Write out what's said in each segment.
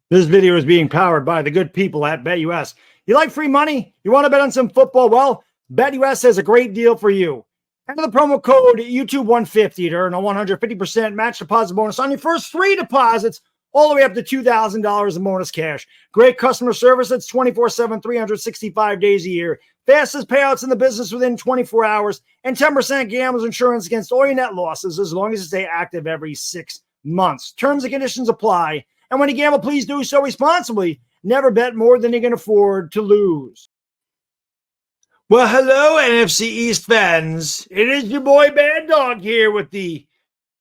This video is being powered by the good people at BetUS. You like free money? You want to bet on some football? Well, BetUS has a great deal for you. Enter the promo code YouTube150 to earn a 150% match deposit bonus on your first 3 deposits, all the way up to $2,000 in bonus cash. Great customer service. It's 24/7, 365 days a year. Fastest payouts in the business within 24 hours, and 10% gambler's insurance against all your net losses as long as you stay active every 6 months. Terms and conditions apply. And when you gamble, please do so responsibly. Never bet more than you can afford to lose. Well, hello, NFC East fans. It is your boy Bad Dog here with the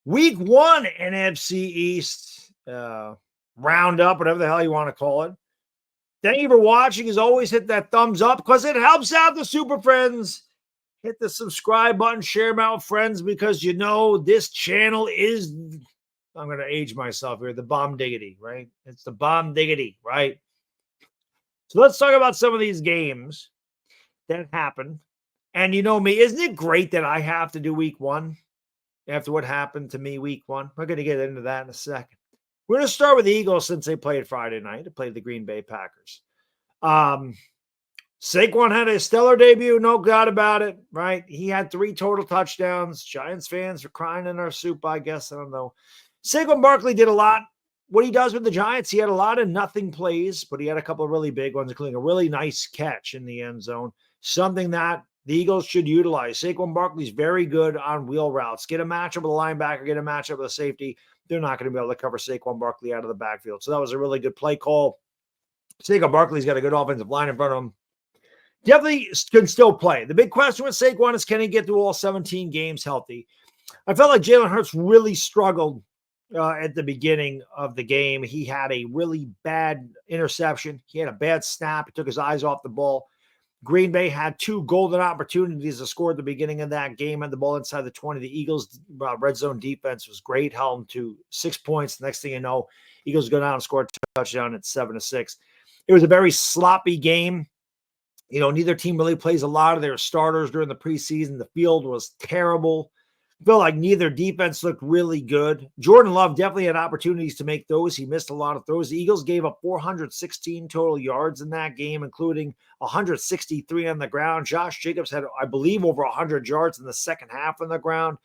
Week 1 NFC East roundup, whatever the hell you want to call it. Thank you for watching. As always, hit that thumbs up because it helps out the Super Friends. Hit the subscribe button, share them out with friends because you know this channel is... I'm going to age myself here. The bomb diggity, right? It's the bomb diggity, right? So let's talk about some of these games that happened. And you know me, isn't it great that I have to do week 1 after what happened to me week 1? We're going to get into that in a second. We're going to start with the Eagles since they played Friday night. They played the Green Bay Packers. Saquon had a stellar debut, no doubt about it, right? He had 3 total touchdowns. Giants fans are crying in our soup, I guess. I don't know. Saquon Barkley did a lot. What he does with the Giants, he had a lot of nothing plays, but he had a couple of really big ones, including a really nice catch in the end zone, something that the Eagles should utilize. Saquon Barkley's very good on wheel routes. Get a matchup with a linebacker, get a matchup with a safety. They're not going to be able to cover Saquon Barkley out of the backfield. So that was a really good play call. Saquon Barkley's got a good offensive line in front of him. Definitely can still play. The big question with Saquon is, can he get through all 17 games healthy? I felt like Jalen Hurts really struggled at the beginning of the game. He had a really bad interception. He had a bad snap. He took his eyes off the ball. Green Bay had 2 golden opportunities to score at the beginning of that game, and the ball inside the 20. The Eagles' red zone defense was great, held them to 6 points. The next thing you know, Eagles go down and score a touchdown at 7-6. It was a very sloppy game. You know, neither team really plays a lot of their starters during the preseason. The field was terrible. Felt like neither defense looked really good. Jordan Love definitely had opportunities to make those. He missed a lot of throws. The Eagles gave up 416 total yards in that game, including 163 on the ground. Josh Jacobs had, I believe, over 100 yards in the second half on the ground.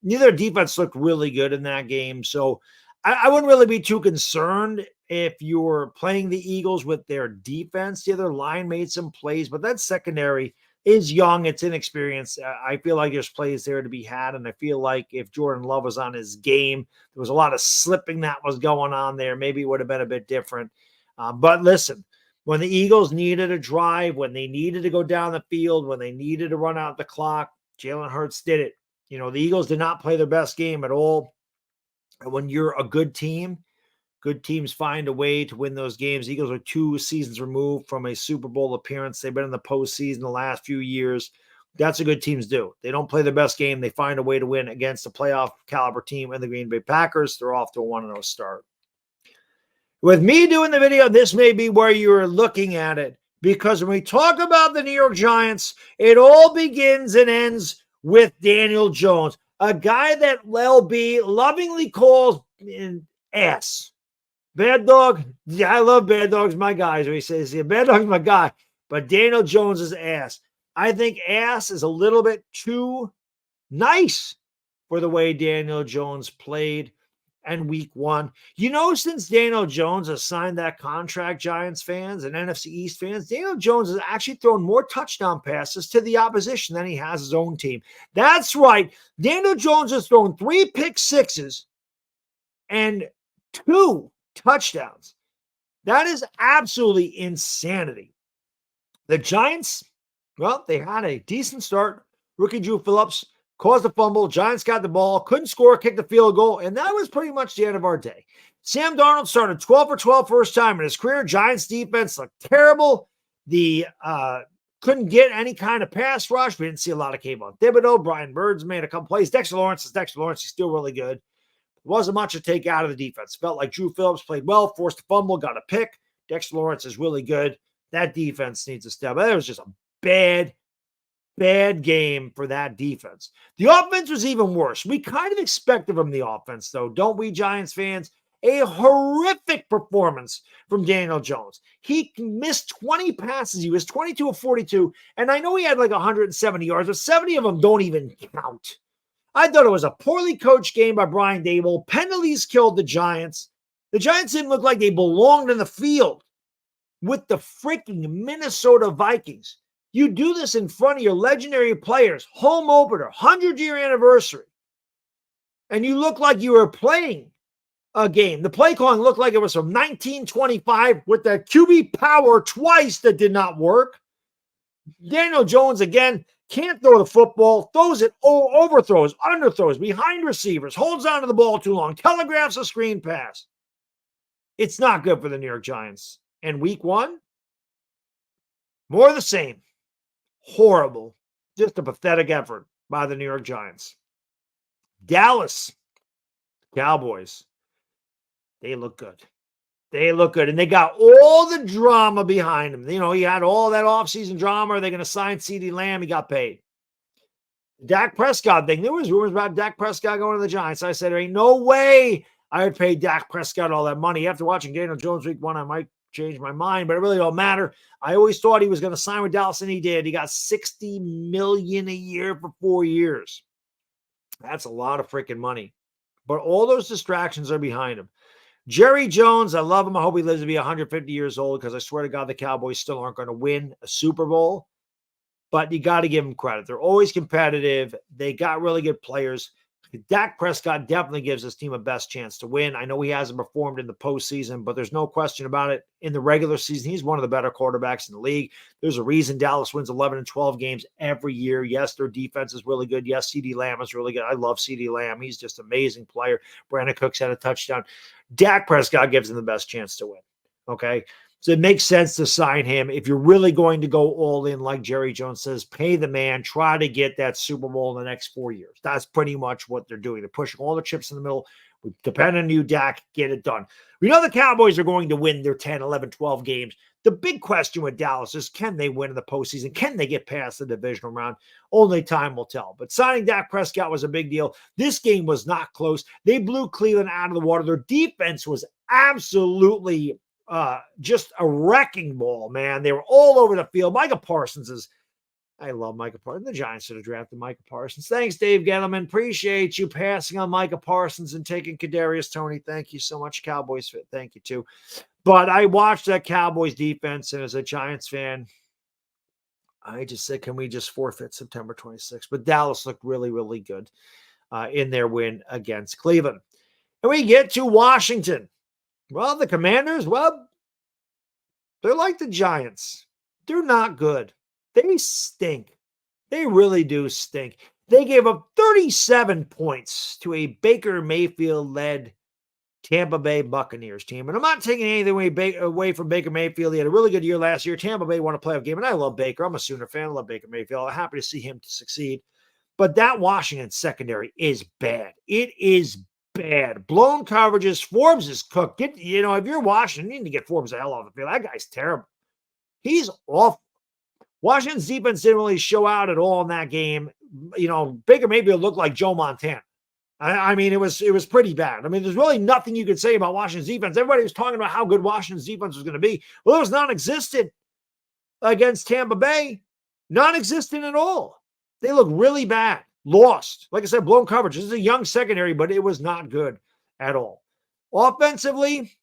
Neither defense looked really good in that game. So I wouldn't really be too concerned if you were playing the Eagles with their defense. The other line made some plays, but that secondary is young. It's inexperienced. I feel like there's plays there to be had, and I feel like if Jordan Love was on his game, there was a lot of slipping that was going on there. Maybe it would have been a bit different. But listen, when the Eagles needed a drive, when they needed to go down the field, when they needed to run out the clock, Jalen Hurts did it. You know, the Eagles did not play their best game at all. And when you're a good team, good teams find a way to win those games. Eagles are 2 seasons removed from a Super Bowl appearance. They've been in the postseason the last few years. That's what good teams do. They don't play their best game. They find a way to win against a playoff caliber team and the Green Bay Packers. They're off to a 1-0 start. With me doing the video, this may be where you're looking at it, because when we talk about the New York Giants, it all begins and ends with Daniel Jones, a guy that LB lovingly calls an ass. Bad Dog, yeah, I love Bad Dog's my guy. He says, yeah, Bad Dog's my guy, but Daniel Jones is ass. I think ass is a little bit too nice for the way Daniel Jones played in week 1. You know, since Daniel Jones has signed that contract, Giants fans and NFC East fans, Daniel Jones has actually thrown more touchdown passes to the opposition than he has his own team. That's right. Daniel Jones has thrown 3 pick sixes and 2 touchdowns. That is absolutely insanity. The Giants, well, they had a decent start. Rookie Drew Phillips caused a fumble. Giants got the ball, couldn't score, kicked the field goal, and that was pretty much the end of our day. Sam Darnold started 12 for 12 first time in his career. Giants defense looked terrible. The couldn't get any kind of pass rush. We didn't see a lot of Kayvon Thibodeau. Brian Birds made a couple plays. Dexter Lawrence is Dexter Lawrence. He's still really good. Wasn't much to take out of the defense. Felt like Drew Phillips played well, forced a fumble, got a pick. Dexter Lawrence is really good. That defense needs to step. That was just a bad game for that defense. The offense was even worse. We kind of expected from the offense, though, don't we, Giants fans? A horrific performance from Daniel Jones. He missed 20 passes. He was 22 of 42. And I know he had like 170 yards, but 70 of them don't even count. I thought it was a poorly coached game by Brian Daboll. Penalties killed the Giants. The Giants didn't look like they belonged in the field with the freaking Minnesota Vikings. You do this in front of your legendary players, home opener, 100-year anniversary, and you look like you were playing a game. The play calling looked like it was from 1925 with the QB power twice that did not work. Daniel Jones, again, can't throw the football, throws it, overthrows, underthrows, behind receivers, holds on to the ball too long, telegraphs a screen pass. It's not good for the New York Giants. And week 1, more of the same. Horrible. Just a pathetic effort by the New York Giants. Dallas Cowboys. They look good. They look good. And they got all the drama behind them. You know, he had all that offseason drama. Are they going to sign CeeDee Lamb? He got paid. Dak Prescott thing. There was rumors about Dak Prescott going to the Giants. I said, there ain't no way I would pay Dak Prescott all that money. After watching Daniel Jones week 1, I might change my mind, but it really don't matter. I always thought he was going to sign with Dallas, and he did. He got $60 million a year for 4 years. That's a lot of freaking money. But all those distractions are behind him. Jerry Jones, I love him. I hope he lives to be 150 years old, because I swear to God, the Cowboys still aren't going to win a Super Bowl. But you got to give them credit. They're always competitive. They got really good players. Dak Prescott definitely gives his team a best chance to win. I know he hasn't performed in the postseason, but there's no question about it. In the regular season, he's one of the better quarterbacks in the league. There's a reason Dallas wins 11 and 12 games every year. Yes, their defense is really good. Yes, CeeDee Lamb is really good. I love CeeDee Lamb. He's just an amazing player. Brandon Cooks had a touchdown. Dak Prescott gives him the best chance to win. Okay? So it makes sense to sign him. If you're really going to go all in, like Jerry Jones says, pay the man, try to get that Super Bowl in the next 4 years. That's pretty much what they're doing. They're pushing all the chips in the middle. We depend on you, Dak. Get it done. We know the Cowboys are going to win their 10, 11, 12 games. The big question with Dallas is, can they win in the postseason? Can they get past the divisional round? Only time will tell. But signing Dak Prescott was a big deal. This game was not close. They blew Cleveland out of the water. Their defense was absolutely just a wrecking ball, man. They were all over the field. Micah Parsons is, I love Micah Parsons. The Giants should have drafted Micah Parsons. Thanks, Dave Gettleman. Appreciate you passing on Micah Parsons and taking Kadarius Toney. Thank you so much, Cowboys fit. Thank you too. But I watched that Cowboys defense, and as a Giants fan, I just said, can we just forfeit September 26th? But Dallas looked really, really good in their win against Cleveland. And we get to Washington. Well, the Commanders, well, they're like the Giants. They're not good. They stink. They really do stink. They gave up 37 points to a Baker Mayfield-led Tampa Bay Buccaneers team. And I'm not taking anything away from Baker Mayfield. He had a really good year last year. Tampa Bay won a playoff game, and I love Baker. I'm a Sooner fan. I love Baker Mayfield. I'm happy to see him succeed. But that Washington secondary is bad. It is bad. Blown coverages. Forbes is cooked. If you're Washington, you need to get Forbes the hell off the field. That guy's terrible. He's awful. Washington's defense didn't really show out at all in that game. Baker Mayfield looked like Joe Montana. I mean, it was pretty bad. I mean, there's really nothing you could say about Washington's defense. Everybody was talking about how good Washington's defense was going to be. Well, it was non-existent against Tampa Bay. Non-existent at all. They look really bad. Lost. Like I said, blown coverage. This is a young secondary, but it was not good at all. Offensively,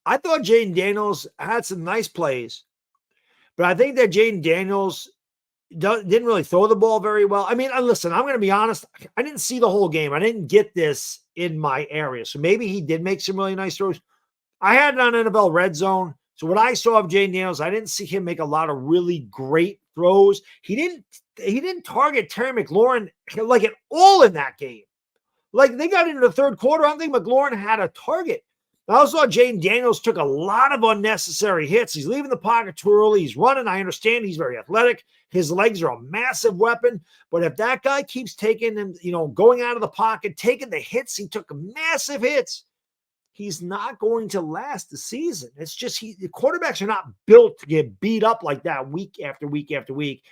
I thought Jaden Daniels had some nice plays, but I think that Jaden Daniels didn't really throw the ball very well. I mean, listen, I'm going to be honest. I didn't see the whole game. I didn't get this in my area. So maybe he did make some really nice throws. I had it on NFL Red Zone. So what I saw of Jaden Daniels, I didn't see him make a lot of really great throws. He didn't target Terry McLaurin like at all in that game. Like they got into the third quarter. I don't think McLaurin had a target. I also saw Jaden Daniels took a lot of unnecessary hits. He's leaving the pocket too early. He's running. I understand he's very athletic. His legs are a massive weapon. But if that guy keeps taking him, going out of the pocket, taking the hits, he took massive hits. He's not going to last the season. It's just the quarterbacks are not built to get beat up like that week after week after week.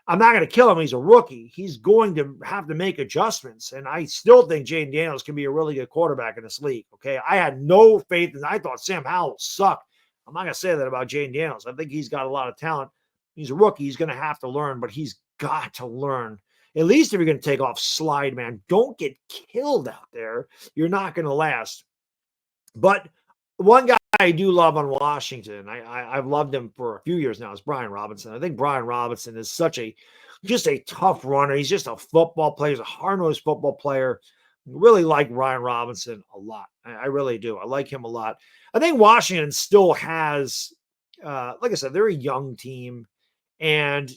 I'm not going to kill him. He's a rookie. He's going to have to make adjustments. And I still think Jaden Daniels can be a really good quarterback in this league. Okay. I had no faith in, I thought Sam Howell sucked. I'm not going to say that about Jaden Daniels. I think he's got a lot of talent. He's a rookie. He's going to have to learn, but he's got to learn. At least if you're going to take off, slide, man. Don't get killed out there. You're not going to last. But one guy I do love on Washington, I've loved him for a few years now, is Brian Robinson. I think Brian Robinson is just a tough runner. He's just a football player. He's a hard-nosed football player. Really like Brian Robinson a lot. I really do. I like him a lot. I think Washington still has, like I said, they're a young team. And,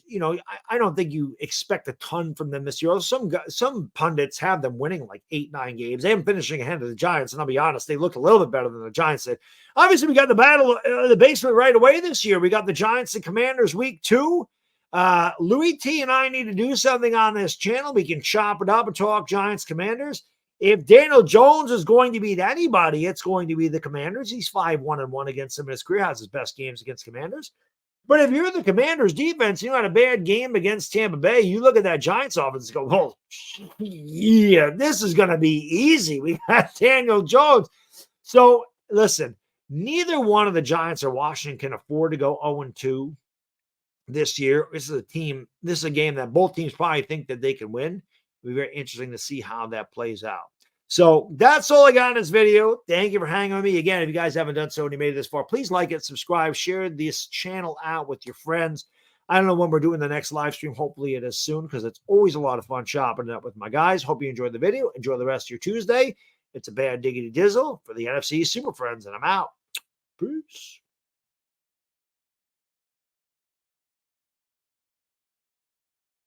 I don't think you expect a ton from them this year. Some pundits have them winning like 8-9 games. They haven't finishing ahead of the Giants. And I'll be honest, they look a little bit better than the Giants did. Obviously, we got the battle in the basement right away this year. We got the Giants and Commanders week 2. Louis T and I need to do something on this channel. We can chop it up and talk Giants Commanders. If Daniel Jones is going to beat anybody, it's going to be the Commanders. He's 5-1-1 against them in his career. Has his best games against Commanders. But if you're the Commanders defense, you had a bad game against Tampa Bay, you look at that Giants offense and go, oh, yeah, this is going to be easy. We got Daniel Jones. So listen, neither one of the Giants or Washington can afford to go 0-2 this year. This is a game that both teams probably think that they can win. It'll be very interesting to see how that plays out. So that's all I got in this video. Thank you for hanging with me. Again, if you guys haven't done so and you made it this far, please like it, subscribe, share this channel out with your friends. I don't know when we're doing the next live stream. Hopefully it is soon, because it's always a lot of fun chopping it up with my guys. Hope you enjoyed the video. Enjoy the rest of your Tuesday. It's a bad diggity dizzle for the NFC Super Friends, and I'm out. Peace.